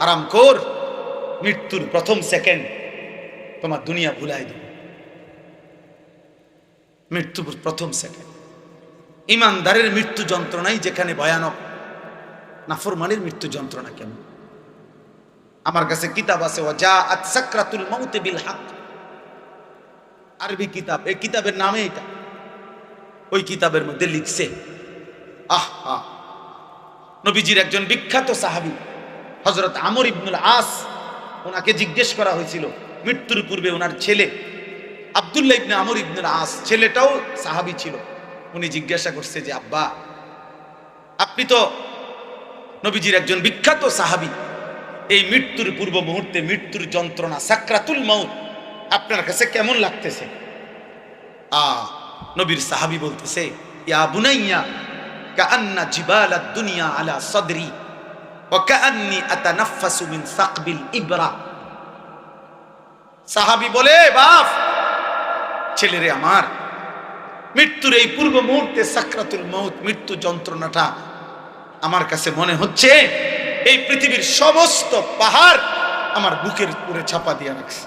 আরাম কর, মৃত্যুর প্রথম সেকেন্ড তোমার দুনিয়া ভুলাই দেবে। মৃত্যুর প্রথম সেকেন্ড। ইমানদারের মৃত্যু যন্ত্রণাই যেখানে ভয়ানক, নাফরমানের মৃত্যু যন্ত্রণা কেমন? আমার কাছে কিতাব আছে, ওয়াজাআত সাকরাতুল মাউত বিল হক, আরবি কিতাব। এই কিতাবের নামে এটা। ওই কিতাবের মধ্যে লিখছে, আহা, নবীজির একজন বিখ্যাত সাহাবী হযরত আমর ইবনুল আস, ওনাকে জিজ্ঞেস করা হয়েছিল মৃত্যুর পূর্বে ওনার ছেলে আব্দুল্লাহ ইবনে আমর ইবনুল আস, ছেলেটাও সাহাবী ছিল। উনি জিজ্ঞাসা করছে যে আব্বা, আপনি তো নবীজির একজন বিখ্যাত সাহাবী, এই মৃত্যুর পূর্ব মুহূর্তে মৃত্যুর যন্ত্রণা সাকরাতুল মাউত আপনার কাছে কেমন লাগতেছে? নবীর সাহাবী বলতেছে, ইয়া বুনাইয়া কাআন্না জিবালাদ দুনিয়া আলা সাদরি ওয়া কাআন্নী আতানাফাসু মিন সাকবিল ইবরা। সাহাবী বলে, বাপ, ছেলেরে আমার, মৃত্যুর এই পূর্ব মুহূর্তে সাকরাতুল মাউত, মৃত্যু যন্ত্রণাটা আমার কাছে মনে হচ্ছে এই পৃথিবীর সমস্ত পাহাড় আমার বুকের উপরে চাপা দিয়ে রাখছে।